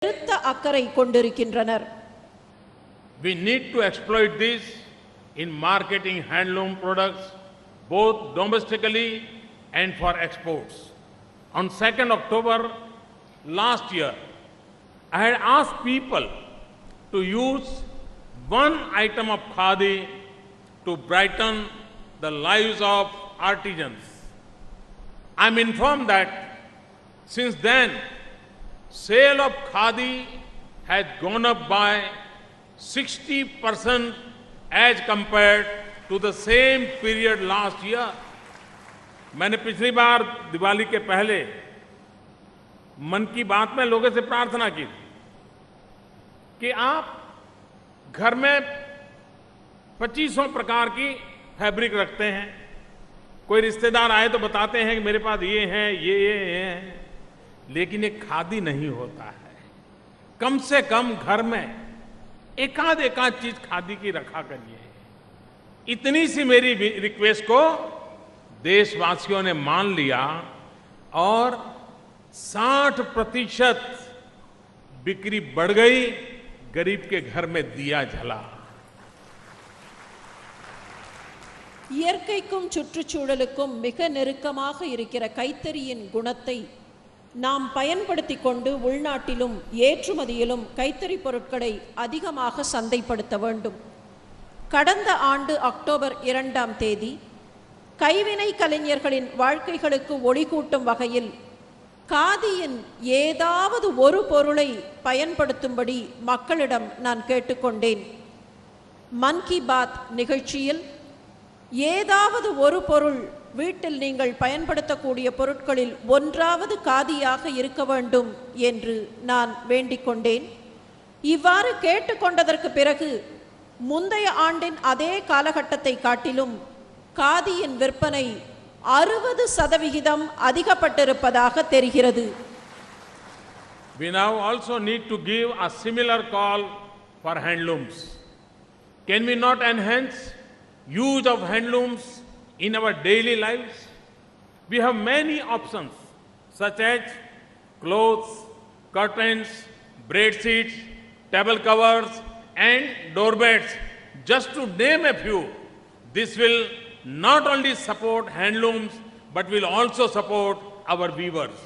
We need to exploit this in marketing handloom products both domestically and for exports. On 2nd October last year, I had asked people to use one item of khadi to brighten the lives of artisans. I am informed that since then, sale of khadi has gone up by 60% as compared to the same period last year. मैंने पिछली बार दिवाली के पहले मन की बात में लोगों से प्रार्थना की कि आप घर में 2500 प्रकार की फैब्रिक रखते हैं, कोई रिश्तेदार आए तो बताते हैं कि मेरे पास ये हैं, ये हैं, लेकिन ये खादी नहीं होता है। कम से कम घर में एकाध चीज खादी की रखा करिए। इतनी सी मेरी रिक्वेस्ट को देशवासियों ने मान लिया और 60% बिक्री बढ़ गई, गरीब के घर में दिया जला। இயற்கைக்கும் சுற்றுச்சூழலுக்கும் மிக நெருக்கமாக இருக்கிற கைத்தறியின் குணத்தை நாம் பயன்படுத்திக் கொண்டு உள்நாட்டிலும் ஏற்றுமதியிலும் கைத்தறி பொருட்களை அதிகமாக சந்தைப்படுத்த வேண்டும். கடந்த ஆண்டு அக்டோபர் 2ஆம் தேதி கைவினை கலைஞர்களின் வாழ்க்கைகளுக்கு ஒளி கூட்டும் வகையில் காதியின் ஏதாவது ஒரு பொருளை பயன்படுத்தும்படி மக்களிடம் நான் கேட்டுக்கொண்டேன். மன் கி பாத் நிகழ்ச்சியில் ஏதாவது ஒரு பொருள் வீட்டில் நீங்கள் பயன்படுத்தக்கூடிய பொருட்களில் ஒன்றாவது காதியாக இருக்க வேண்டும் என்று நான் வேண்டிக் கொண்டேன். இவ்வாறு கேட்டுக்கொண்டதற்கு பிறகு முந்தைய ஆண்டின் அதே காலகட்டத்தை காட்டிலும் காதியின் விற்பனை 60% அதிகப்பட்டிருப்பதாக தெரிகிறது. We now also need to give a similar call for handlooms. Can we not enhance use of handlooms in our daily lives? We have many options such as clothes, curtains, bed sheets, table covers and doorbeds, just to name a few. This will not only support handlooms but will also support our weavers.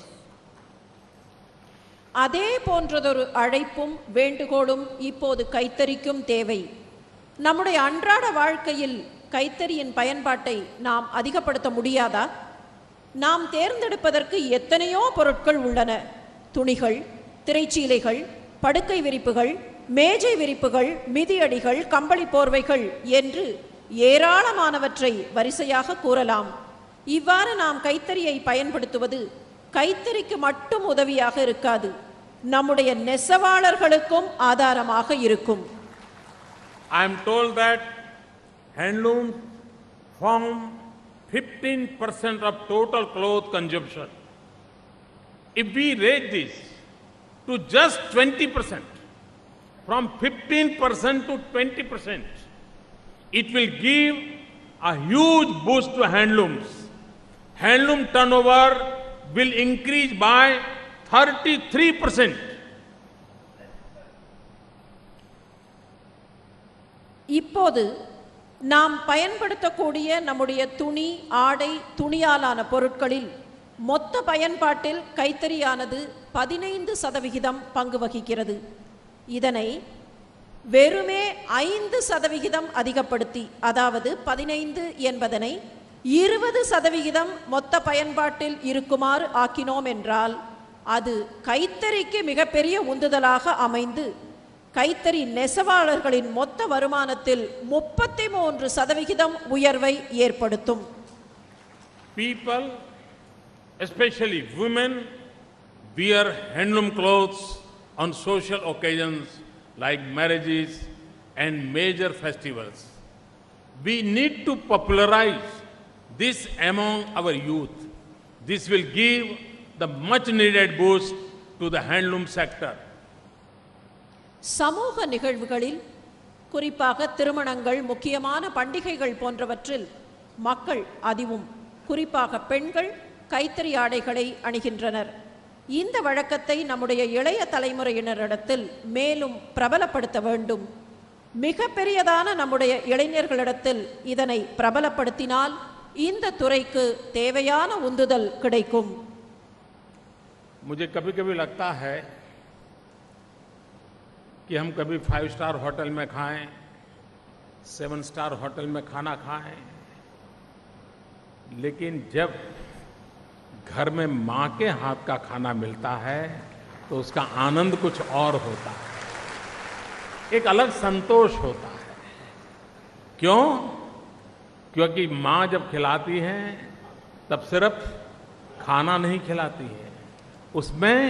அதே போன்றதொரு அழைப்பும் வேண்டுகோளும் இப்போது கைத்தறிக்கும் தேவை. நம்முடைய அன்றாட வாழ்க்கையில் கைத்தறியின் பயன்பாட்டை நாம் அதிகப்படுத்த முடியாதா? நாம் தேர்ந்தெடுப்பதற்கு எத்தனையோ பொருட்கள் உள்ளன. துணிகள், திரைச்சீலைகள், படுக்கை விரிப்புகள், மேஜை விரிப்புகள், மிதியடிகள், கம்பளி போர்வைகள் என்று ஏராளமானவற்றை வரிசையாக கூறலாம். இவ்வாறு நாம் கைத்தறியை பயன்படுத்துவது கைத்தறிக்கு மட்டும் உதவியாக இருக்காது, நம்முடைய நெசவாளர்களுக்கும் ஆதாரமாக இருக்கும். I am told that handlooms form 15% of total cloth consumption. If we raise this to just 20%, from 15% to 20%, it will give a huge boost to handlooms. Handloom turnover will increase by 33%. இப்போது நாம் பயன்படுத்தக்கூடிய நம்முடைய துணி, ஆடை, துணியாலான பொருட்களில் மொத்த பயன்பாட்டில் கைத்தறியானது 15% பங்கு வகிக்கிறது. இதனை வெறுமே 5% அதிகப்படுத்தி, அதாவது 15 என்பதனை 20% மொத்த பயன்பாட்டில் இருக்குமாறு ஆக்கினோம் என்றால் அது கைத்தறிக்கு மிகப்பெரிய உந்துதலாக அமைந்து கைத்தறி நெசவாளர்களின் மொத்த வருமானத்தில் 33% உயர்வை ஏற்படுத்தும். People, especially women, wear handloom clothes on social occasions like marriages and major festivals. We need to popularize this among our youth. This will give the much needed boost to the handloom sector. சமூக நிகழ்வுகளில், குறிப்பாக திருமணங்கள், முக்கியமான பண்டிகைகள் போன்றவற்றில் மக்கள், அதுவும் குறிப்பாக பெண்கள் கைத்தறி ஆடைகளை அணிகின்றனர். இந்த வழக்கத்தை நம்முடைய இளைய தலைமுறையினரிடத்தில் மேலும் பிரபலப்படுத்த வேண்டும். மிக பெரியதான நம்முடைய இளைஞர்களிடத்தில் இதனை பிரபலப்படுத்தினால் இந்த துறைக்கு தேவையான உந்துதல் கிடைக்கும். मुझे कभी कभी लगता है कि हम कभी 5 स्टार होटल में खाएं, 7 स्टार होटल में खाना खाएं, लेकिन जब घर में माँ के हाथ का खाना मिलता है तो उसका आनंद कुछ और होता है, एक अलग संतोष होता है. क्यों? क्योंकि माँ जब खिलाती है तब सिर्फ खाना नहीं खिलाती है, उसमें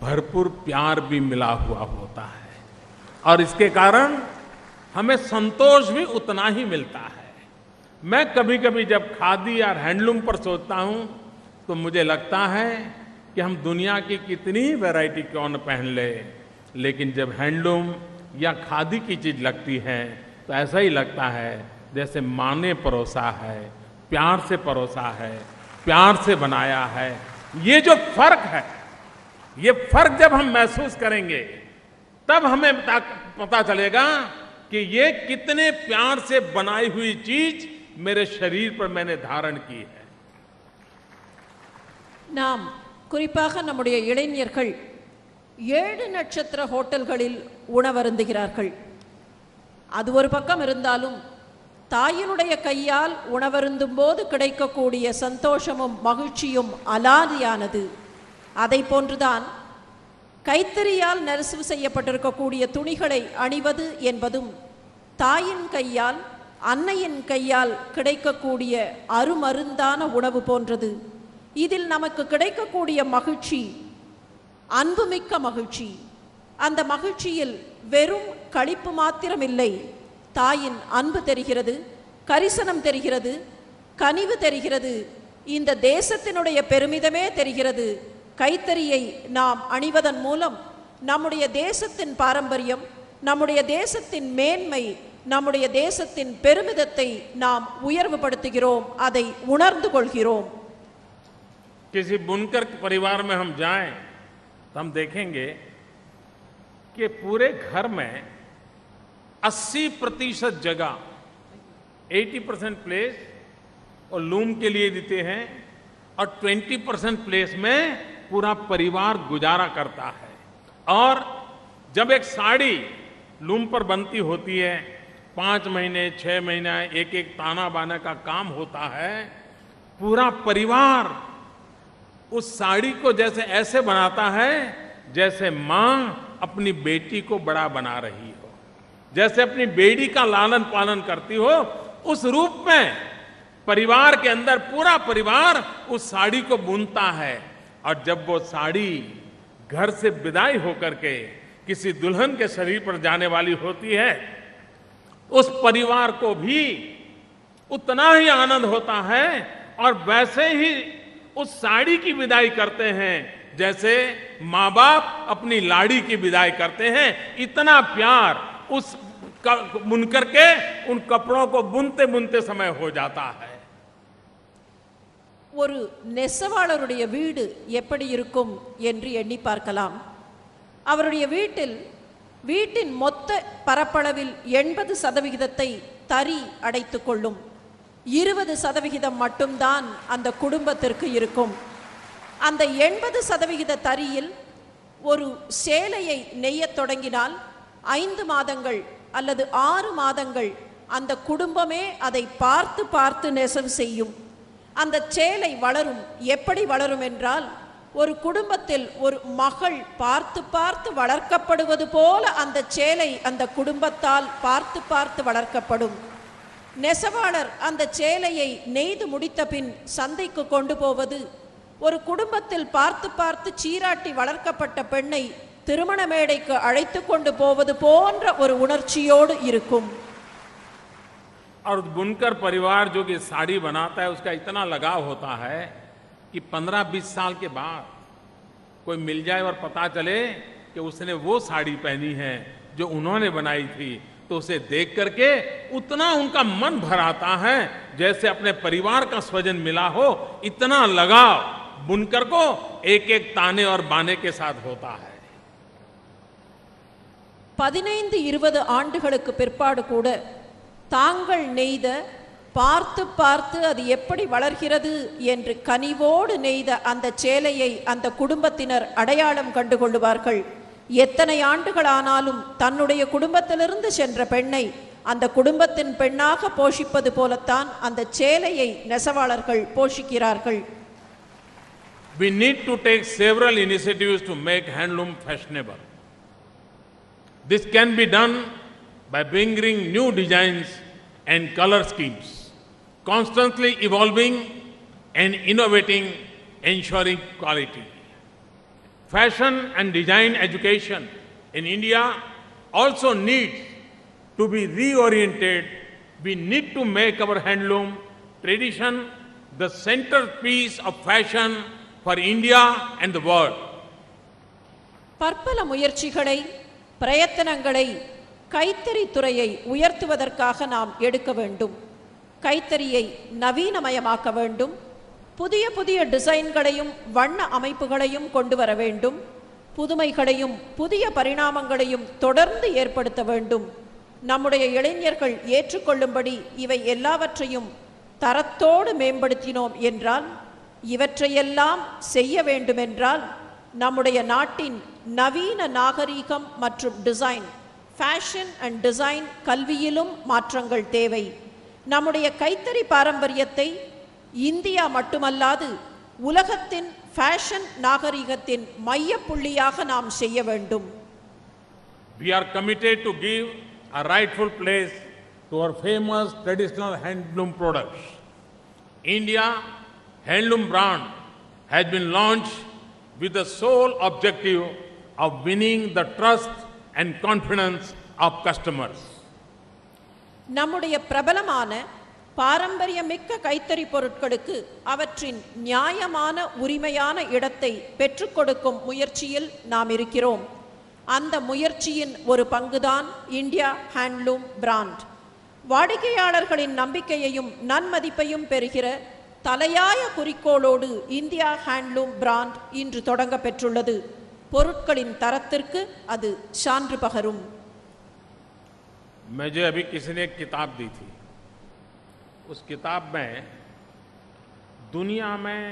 भरपूर प्यार भी मिला हुआ होता है और इसके कारण हमें संतोष भी उतना ही मिलता है. मैं कभी कभी जब खादी और हैंडलूम पर सोचता हूं तो मुझे लगता है कि हम दुनिया की कितनी वैरायटी क्यों न पहन ले, लेकिन जब हैंडलूम या खादी की चीज लगती है तो ऐसा ही लगता है जैसे माँ ने परोसा है, प्यार से परोसा है, प्यार से बनाया है. ये जो फर्क है, ये फर्क जब हम महसूस करेंगे तब हमें पता चलेगा कि ये कितने प्यार से बनाई हुई चीज मेरे शरीर पर मैंने धारण की है. நாம் குறிப்பாக நம்முடைய இளைஞர்கள் 7 நட்சத்திர ஹோட்டல்களில் உணவருந்துகிறார்கள். அது ஒரு பக்கம் இருந்தாலும் தாயினுடைய கையால் உணவருந்தும் போது கிடைக்கக்கூடிய சந்தோஷமும் மகிழ்ச்சியும் அலாதியானது. அதை போன்றுதான் கைத்தறியால் நெசவு செய்யப்பட்டிருக்கக்கூடிய துணிகளை அணிவது என்பதும் தாயின் கையால் அன்னையின் கையால் கிடைக்கக்கூடிய அருமருந்தான உணவு போன்றது. இதில் நமக்கு கிடைக்கக்கூடிய மகிழ்ச்சி அன்புமிக்க மகிழ்ச்சி. அந்த மகிழ்ச்சியில் வெறும் களிப்பு மாத்திரமில்லை, தாயின் அன்பு தெரிகிறது, கரிசனம் தெரிகிறது, கனிவு தெரிகிறது, இந்த தேசத்தினுடைய பெருமிதமே தெரிகிறது. கைத்தறியை நாம் அணிவதன் மூலம் நம்முடைய தேசத்தின் பாரம்பரியம், நம்முடைய தேசத்தின் மேன்மை, நம்முடைய தேசத்தின் பெருமிதத்தை நாம் உயர்வுபடுத்துகிறோம், அதை உணர்ந்து கொள்கிறோம். किसी बुनकर परिवार में हम जाएं तो हम देखेंगे कि पूरे घर में 80% जगह 80% प्लेस और लूम के लिए देते हैं और 20% प्लेस में पूरा परिवार गुजारा करता है. और जब एक साड़ी लूम पर बनती होती है, 5 महीने 6 महीने एक एक ताना बाना का काम होता है, पूरा परिवार उस साड़ी को जैसे ऐसे बनाता है जैसे माँ अपनी बेटी को बड़ा बना रही हो, जैसे अपनी बेटी का लालन पालन करती हो, उस रूप में परिवार के अंदर पूरा परिवार उस साड़ी को बुनता है. और जब वो साड़ी घर से विदाई होकर के किसी दुल्हन के शरीर पर जाने वाली होती है, उस परिवार को भी उतना ही आनंद होता है और वैसे ही उस साड़ी की विदाई करते हैं जैसे माँ बाप अपनी लाड़ी की विदाई करते हैं. इतना प्यार उस बुनकर के उन कपड़ों को बुनते बुनते समय हो जाता है. ஒரு நெசவாளருடைய வீடு எப்படி இருக்கும் என்று எண்ணி பார்க்கலாம். அவருடைய வீட்டின் மொத்த பரப்பளவில் 80% தறி அடைத்துக் கொள்ளும். 20% மட்டும்தான் அந்த குடும்பத்திற்கு இருக்கும். அந்த 80% தறியில் ஒரு சேலையை நெய்யத் தொடங்கினால் 5 மாதங்கள் அல்லது 6 மாதங்கள் அந்த குடும்பமே அதை பார்த்து பார்த்து நெசவு செய்யும். அந்த சேலை வளரும். எப்படி வளரும் என்றால், ஒரு குடும்பத்தில் ஒரு மகள் பார்த்து பார்த்து வளர்க்கப்படுவது போல அந்த சேலை அந்த குடும்பத்தால் பார்த்து பார்த்து வளர்க்கப்படும். நெசவாளர் அந்த சேலையை நெய்து முடித்த பின் சந்தைக்கு கொண்டு போவது ஒரு குடும்பத்தில் பார்த்து பார்த்து சீராட்டி வளர்க்கப்பட்ட பெண்ணை திருமண மேடைக்கு அழைத்து கொண்டு போவது போன்ற ஒரு உணர்ச்சியோடு இருக்கும். और बुनकर परिवार जो कि साड़ी बनाता है उसका इतना लगाव होता है कि 15-20 साल के बाद कोई मिल जाए और पता चले कि उसने वो साड़ी पहनी है जो उन्होंने बनाई थी, तो उसे देख करके उतना उनका मन भर आता है जैसे अपने परिवार का स्वजन मिला हो. इतना लगाव बुनकर को एक एक ताने और बाने के साथ होता है। 15-20 ஆண்டுகளுக்கு பிற்பாடு கூட தாங்கள் நெய்த பார்த்து பார்த்து அது எப்படி வளர்கிறது என்று கனிவோடு நெய்த அந்த சேலையை அந்த குடும்பத்தினர் அடையாளம் கண்டுகொள்ளுவார்கள். எத்தனை ஆண்டுகளானாலும் தன்னுடைய குடும்பத்திலிருந்து சென்ற பெண்ணை அந்த குடும்பத்தின் பெண்ணாக போஷிப்பது போலத்தான் அந்த சேலையை நெசவாளர்கள் போஷிக்கிறார்கள். We need to take several initiatives to make handloom fashionable. This can be done by bringing new designs and color schemes, constantly evolving and innovating, ensuring quality. Fashion and design education in India also needs to be reoriented. We need to make our handloom tradition the centerpiece of fashion for India and the world. பற்பல முயற்சிகளை பிரயத்தனங்களை கைத்தறி துறையை உயர்த்துவதற்காக நாம் எடுக்க வேண்டும். கைத்தறியை நவீனமயமாக்க வேண்டும். புதிய புதிய டிசைன்களையும் வண்ண அமைப்புகளையும் கொண்டு வர வேண்டும். புதுமைகளையும் புதிய பரிணாமங்களையும் தொடர்ந்து ஏற்படுத்த வேண்டும். நம்முடைய இளைஞர்கள் ஏற்றுக்கொள்ளும்படி இவை எல்லாவற்றையும் தரத்தோடு மேம்படுத்தினோம் என்றால், இவற்றையெல்லாம் செய்ய வேண்டுமென்றால் நம்முடைய நாட்டின் நவீன நாகரீகம் மற்றும் டிசைன், ஃபேஷன் அண்ட் டிசைன் கல்வியிலும் மாற்றங்கள் தேவை. நம்முடைய கைத்தறி பாரம்பரியத்தை இந்தியா மட்டுமல்லாது உலகத்தின் ஃபேஷன் நாகரீகத்தின் மையப்புள்ளியாக நாம் செய்ய வேண்டும். We are committed to give a rightful place to our famous traditional handloom products. India Handloom brand has been launched with the sole objective of winning the trust and confidence of customers. நம்முடைய பிரபலமான பாரம்பரியமிக்க கைத்தறி பொருட்களுக்கு அவற்றின் நியாயமான உரிமையான இடத்தை பெற்றுக் கொடுக்கும் முயற்சியில் நாம் இருக்கிறோம். அந்த முயற்சியின் ஒரு பங்குதான் இந்தியா ஹேண்ட்லூம் பிராண்ட். வாடிக்கையாளர்களின் நம்பிக்கையையும் நன்மதிப்பையும் பெறுகிற தலையாய குறிக்கோளோடு இந்தியா ஹேண்ட்லூம் பிராண்ட் இன்று தொடங்க பெற்றுள்ளது. பொருட்களின் தரத்திற்கு அது சான்று பகரும். मुझे अभी किसी ने एक किताब दी थी. उस किताब में दुनिया में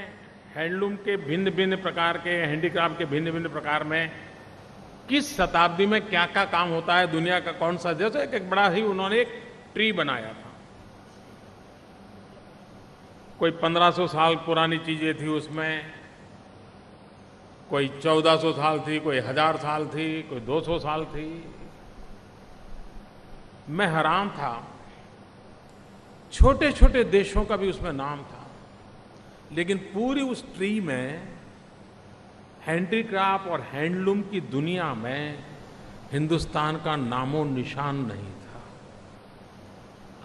हैंडलूम के भिन्न भिन्न प्रकार के, हैंडीक्राफ्ट के भिन्न भिन्न प्रकार में किस शताब्दी में क्या क्या काम होता है, दुनिया का कौन सा देश, एक बड़ा ही उन्होंने एक ट्री बनाया था. कोई 1500 साल पुरानी चीजें थी उसमें, कोई 1400 साल थी, कोई 1000 साल थी, कोई 200 साल थी. मैं हैरान था. छोटे छोटे देशों का भी उसमें नाम था, लेकिन पूरी उस ट्री में हैंडीक्राफ्ट और हैंडलूम की दुनिया में हिंदुस्तान का नामो निशान नहीं था.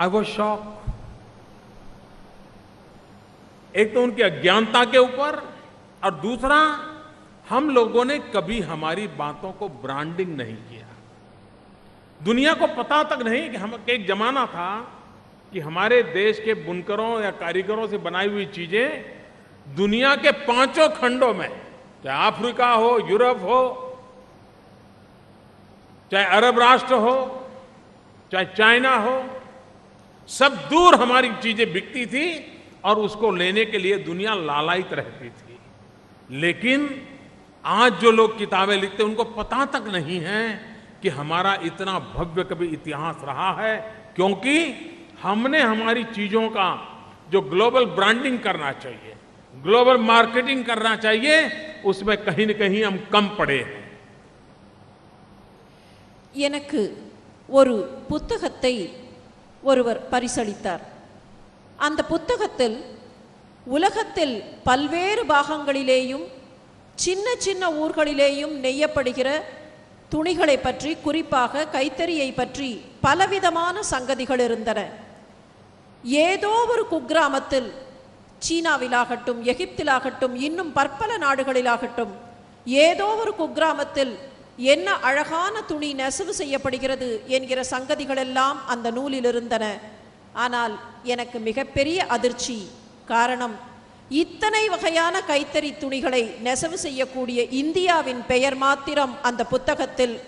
I was shock. एक तो उनकी अज्ञानता के ऊपर, और दूसरा हम लोगों ने कभी हमारी बातों को ब्रांडिंग नहीं किया. दुनिया को पता तक नहीं कि हम एक जमाना था कि हमारे देश के बुनकरों या कारीगरों से बनाई हुई चीजें दुनिया के 5 खंडों में, चाहे अफ्रीका हो, यूरोप हो, चाहे अरब राष्ट्र हो, चाहे चाइना हो, सब दूर हमारी चीजें बिकती थी और उसको लेने के लिए दुनिया लालायित रहती थी. लेकिन आज जो लोग किताबें लिखते हैं उनको पता तक नहीं है कि हमारा इतना भव्य कभी इतिहास रहा है, क्योंकि हमने हमारी चीजों का जो ग्लोबल ब्रांडिंग करना चाहिए, ग्लोबल मार्केटिंग करना चाहिए, उसमें कहीं न कहीं हम कम पड़े हैं. எனக்கு ஒரு புத்தகத்தை ஒருவர் பரிசளித்தார். அந்த புத்தகத்தில் உலகத்தில் பல்வேறு பாகங்களிலேயும் சின்ன சின்ன ஊர்களிலேயும் நெய்யப்படுகிற துணிகளை பற்றி, குறிப்பாக கைத்தறியை பற்றி பலவிதமான சங்கதிகள் இருந்தன. ஏதோ ஒரு குக்கிராமத்தில், சீனாவிலாகட்டும், எகிப்திலாகட்டும், இன்னும் பற்பல நாடுகளிலாகட்டும், ஏதோ ஒரு குக்கிராமத்தில் என்ன அழகான துணி நெசவு செய்யப்படுகிறது என்கிற சங்கதிகள் எல்லாம் அந்த நூலில் இருந்தன. ஆனால் எனக்கு மிகப்பெரிய அதிர்ச்சி. காரணம், இத்தனை வகையான கைத்தறி துணிகளை நெசவு செய்யக்கூடிய இந்தியாவின் பெயர் மாத்திரம் அந்த புத்தகத்தில்